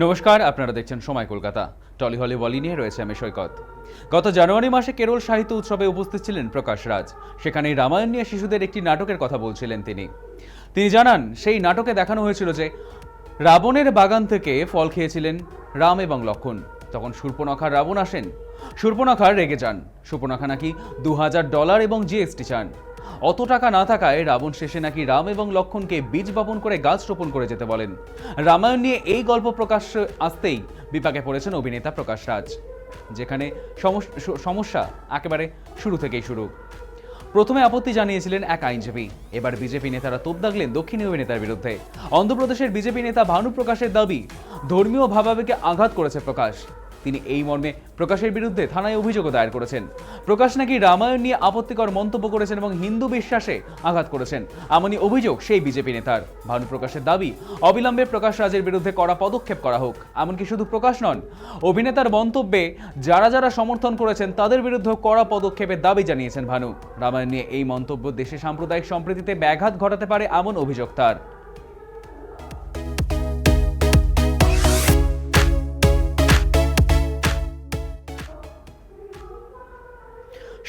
নমস্কার, আপনারা দেখছেন সময় কলকাতা। টলি হলে বলি নিয়ে রয়েছে আমি সৈকত। গত জানুয়ারি মাসে কেরল সাহিত্য উৎসবে উপস্থিত ছিলেন প্রকাশ রাজ। সেখানে রামায়ণ নিয়ে শিশুদের একটি নাটকের কথা বলছিলেন তিনি জানান, সেই নাটকে দেখানো হয়েছিল যে রাবণের বাগান থেকে ফল খেয়েছিলেন রাম এবং লক্ষণ। তখন শূর্পণখার রাবণ আসেন। শূর্পণখার রেগে যান। শূর্পণখা নাকি $2000 এবং জিএসটি চান। অত টাকা না থাকায় রাবণ শেষে নাকি রাম এবং লক্ষণকে বীজ বপন করে গাছ রোপণ করে যেতে বলেন। রামায়ণ নিয়ে এই গল্প প্রকাশ আসতেই বিপাকে পড়েছেন অভিনেতা প্রকাশ রাজ, যেখানে সমস্যা একেবারে শুরু থেকেই শুরু। প্রথমে আপত্তি জানিয়েছিলেন এক আইনজীবী। এবার বিজেপি নেতারা তোপ দাগলেন দক্ষিণী অভিনেতার বিরুদ্ধে। অন্ধ্রপ্রদেশের বিজেপি নেতা ভানু প্রকাশের দাবি, ধর্মীয় ভাবাবেগে আঘাত করেছে প্রকাশ। তিনি এই মর্মে প্রকাশের বিরুদ্ধে থানায় অভিযোগও দায়ের করেছেন। প্রকাশ নাকি রামায়ণ নিয়ে আপত্তিকর মন্তব্য করেছেন এবং হিন্দু বিশ্বাসে আঘাত করেছেন, এমনই অভিযোগ সেই বিজেপি নেতার। ভানু প্রকাশের দাবি, অবিলম্বে প্রকাশ রাজের বিরুদ্ধে কড়া পদক্ষেপ করা হোক। এমনকি শুধু প্রকাশ নন, অভিনেতার মন্তব্যে যারা যারা সমর্থন করেছেন তাদের বিরুদ্ধে কড়া পদক্ষেপের দাবি জানিয়েছেন ভানু। রামায়ণ নিয়ে এই মন্তব্য দেশে সাম্প্রদায়িক সম্প্রীতিতে ব্যাঘাত ঘটাতে পারে এমন অভিযোগ তার।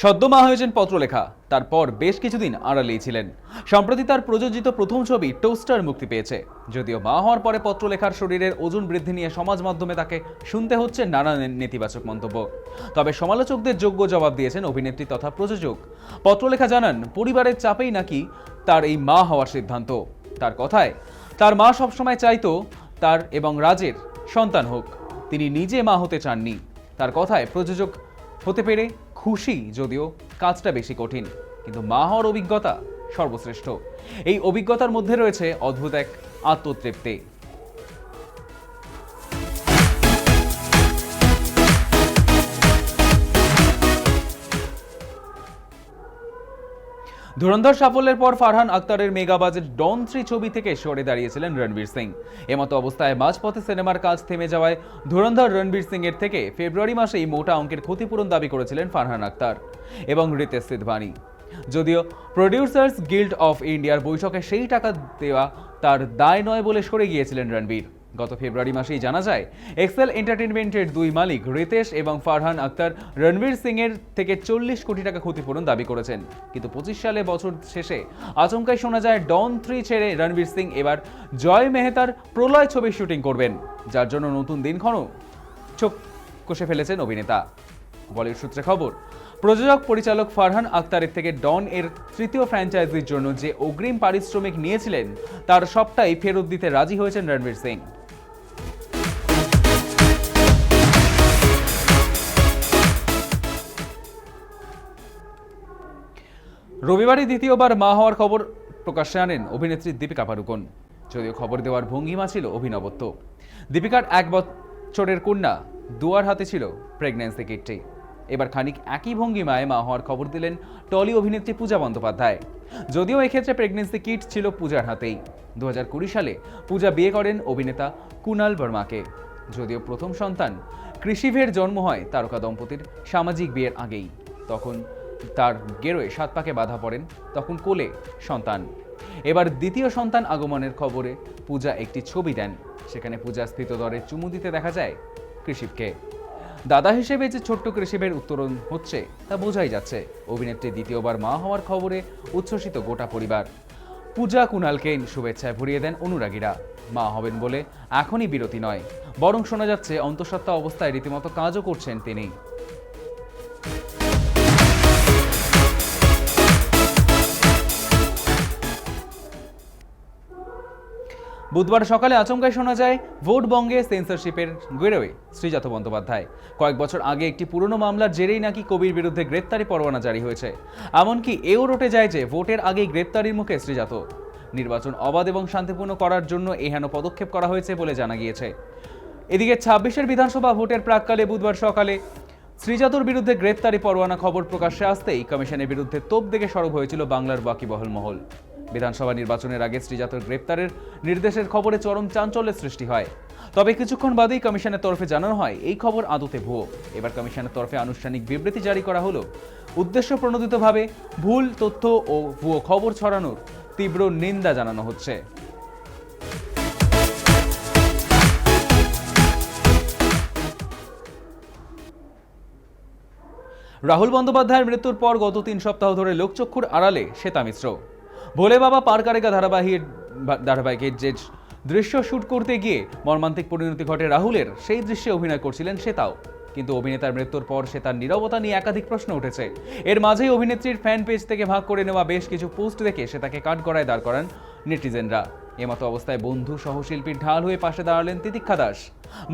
সদ্য মা হয়েছেন পত্রলেখা, তারপর বেশ কিছুদিন আড়ালেই ছিলেন। সম্প্রতি তার প্রযোজিত প্রথম ছবি টোস্টার মুক্তি পেয়েছে। যদিও মা হওয়ার পরে পত্রলেখার শরীরের ওজন বৃদ্ধি নিয়ে সমাজ মাধ্যমে তাকে শুনতে হচ্ছে নানা নেতিবাচক মন্তব্য। তবে সমালোচকদের যোগ্য জবাব দিয়েছেন অভিনেত্রী তথা প্রযোজক। পত্রলেখা জানান, পরিবারের চাপেই নাকি তার এই মা হওয়ার সিদ্ধান্ত। তার কথায়, তার মা সবসময় চাইতো তার এবং রাজের সন্তান হোক, তিনি নিজে মা হতে চাননি। তার কথায়, প্রযোজক হতে পেরে খুশি, যদিও কাজটা বেশি কঠিন, কিন্তু মা হওয়ার অভিজ্ঞতা সর্বশ্রেষ্ঠ। এই অভিজ্ঞতার মধ্যে রয়েছে অদ্ভুত এক আত্মতৃপ্তি। ধুরন্ধর সাফল্যের পর ফারহান আক্তারের মেগা বাজেট ডন 3 ছবি থেকে সরে দাঁড়িয়েছিলেন রণবীর সিং। এমতো অবস্থায় মাঝপথে সিনেমার কাজ থেমে যাওয়ায় ধুরন্ধর রণবীর সিং এর থেকে ফেব্রুয়ারি মাসেই মোটা অঙ্কের ক্ষতিপূরণ দাবি করেছিলেন ফারহান আক্তার এবং রিতেশ সিধবানি। যদিও প্রডিউসার্স গিল্ড অফ ইন্ডিয়ার বৈঠকে সেই টাকা দেওয়া তার দায় নয় বলে সরে গিয়েছিলেন রণবীর। গত ফেব্রুয়ারি মাসেই জানা যায়, এক্সেল এন্টারটেইনমেন্টের দুই মালিক রিতেশ এবং ফারহান আক্তার রণবীর সিং এর থেকে 40 কোটি টাকা ক্ষতিপূরণ দাবি করেছেন। কিন্তু 25 সালে বছর শেষে আচমকাই শোনা যায় ডন 3 ছেড়ে রণবীর সিং এবার জয় মেহতার প্রলয় ছবির শুটিং করবেন, যার জন্য নতুন দিনক্ষণ চোখ কষে ফেলেছেন অভিনেতা। বলিউড সূত্রে খবর, প্রযোজক পরিচালক ফারহান আক্তারের থেকে ডন এর তৃতীয় ফ্র্যাঞ্চাইজির জন্য যে অগ্রিম পারিশ্রমিক নিয়েছিলেন তার সবটাই ফেরত দিতে রাজি হয়েছেন রণবীর সিং। রবিবারই দ্বিতীয়বার মা হওয়ার খবর প্রকাশ্যে আনেন অভিনেত্রী দীপিকা পাড়ুকোন। যদিও খবর দেওয়ার ভঙ্গিমা ছিল অভিনবত্ব। দীপিকার 1 বছরের কন্যা দুয়ার হাতে ছিল প্রেগন্যান্সি কিটটি। এবার খানিক একই ভঙ্গিমায় মা হওয়ার খবর দিলেন টলি অভিনেত্রী পূজা বন্দ্যোপাধ্যায়। যদিও এক্ষেত্রে প্রেগন্যান্সি কিট ছিল পূজার হাতেই। 2020 সালে পূজা বিয়ে করেন অভিনেতা কুনাল বর্মাকে। যদিও প্রথম সন্তান কৃষিভের জন্ম হয় তারকা দম্পতির সামাজিক বিয়ের আগেই। তখন তার গেরোয় 7 পাকে বাধা পড়েন, তখন কোলে সন্তান। এবার দ্বিতীয় সন্তান আগমনের খবরে পূজা একটি ছবি দেন। সেখানে পূজা স্থিতদরে চুমু দিতে দেখা যায় কৃষিভকে। দাদা হিসেবে যে ছোট্ট কৃষিভের উত্তরণ হচ্ছে তা বোঝাই যাচ্ছে। অভিনেত্রী দ্বিতীয়বার মা হওয়ার খবরে উচ্ছ্বসিত গোটা পরিবার। পূজা কুনালকে শুভেচ্ছায় ভরিয়ে দেন অনুরাগীরা। মা হবেন বলে এখনই বিরতি নয়, বরং শোনা যাচ্ছে অন্তঃসত্ত্বা অবস্থায় রীতিমতো কাজও করছেন তিনি। বুধবার সকালে আচমকাই শোনা যায় ভোট বঙ্গে সেন্সরশিপের গেরোয় শ্রীজাত বন্দ্যোপাধ্যায়। কয়েক বছর আগে একটি পুরনো মামলার জেরেই নাকি কবির বিরুদ্ধে গ্রেপ্তারি পরোয়ানা জারি হয়েছে। এমনকি এও রটে যায় যে ভোটের আগেই গ্রেপ্তারির মুখে শ্রীজাত। নির্বাচন অবাধ এবং শান্তিপূর্ণ করার জন্য এহেন পদক্ষেপ করা হয়েছে বলে জানা গিয়েছে। এদিকে 26-এর বিধানসভা ভোটের প্রাক্কালে বুধবার সকালে শ্রীজাতর বিরুদ্ধে গ্রেপ্তারি পরোয়ানা খবর প্রকাশ্যে আসতেই কমিশনের বিরুদ্ধে তোপ দেখে সরব হয়েছিল বাংলার ওয়াকিবহাল মহল। বিধানসভা নির্বাচনের আগে শ্রীজাতর গ্রেপ্তারের নির্দেশের খবরে চরম চাঞ্চল্যের সৃষ্টি হয়। তবে কিছুক্ষণ বাদেই কমিশনের তরফে জানানো হয় এই খবর আদতে ভুয়ো। এবার কমিশনের তরফে আনুষ্ঠানিক বিবৃতি জারি করা হলো। উদ্দেশ্য প্রণোদিতভাবে ভুল তথ্য ও ভুয়ো খবর ছড়ানোর তীব্র নিন্দা জানানো হচ্ছে। রাহুল বন্দ্যোপাধ্যায়ের মৃত্যুর পর গত 3 সপ্তাহ ধরে লোকচক্ষুর আড়ালে শ্বেতা মিশ্র। ভোলে বাবা পার কারেগা ধারাবাহিকের যে দৃশ্য শুট করতে গিয়ে মর্মান্তিক পরিণতি ঘটে রাহুলের, সেই দৃশ্যে অভিনয় করছিলেন শ্বেতাও। কিন্তু অভিনেতার মৃত্যুর পর শ্বেতার নীরবতা নিয়ে একাধিক প্রশ্ন উঠেছে। এর মাঝেই অভিনেত্রীর ফ্যান পেজ থেকে ভাগ করে নেওয়া বেশ কিছু পোস্ট দেখে শ্বেতাকে কাঠগড়ায় দাঁড় করান নেটিজেনরা। এমতো অবস্থায় বন্ধু সহশিল্পীর ঢাল হয়ে পাশে দাঁড়ালেন তিতিক্ষা দাস।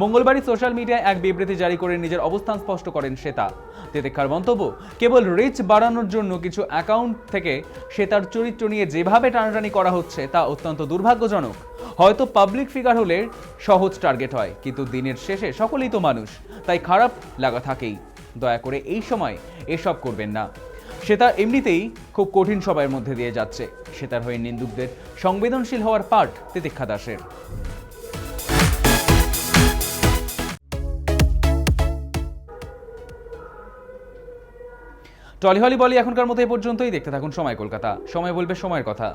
মঙ্গলবারই সোশ্যাল মিডিয়ায় এক বিবৃতি জারি করে নিজের অবস্থান স্পষ্ট করেন শ্বেতা। তিতিক্ষার মন্তব্য, কেবল রিচ বাড়ানোর জন্য কিছু অ্যাকাউন্ট থেকে শ্বেতার চরিত্র নিয়ে যেভাবে টানাটানি করা হচ্ছে তা অত্যন্ত দুর্ভাগ্যজনক। হয়তো পাবলিক ফিগার হলে সহজ টার্গেট হয়, কিন্তু দিনের শেষে সকলেই তো মানুষ, তাই খারাপ লাগা থাকেই। দয়া করে এই সময় এসব করবেন না। শ্বেতা এমনিতেই খুব কঠিন সময়ের মধ্যে দিয়ে যাচ্ছে। শ্বেতার হয়ে নিন্দুকদের সংবেদনশীল হওয়ার পাঠ তিতিক্ষা দাসের। টলিহলি বলি এখনকার মতো এ পর্যন্তই। দেখতে থাকুন সময় কলকাতা। সময় বলবে সময়ের কথা।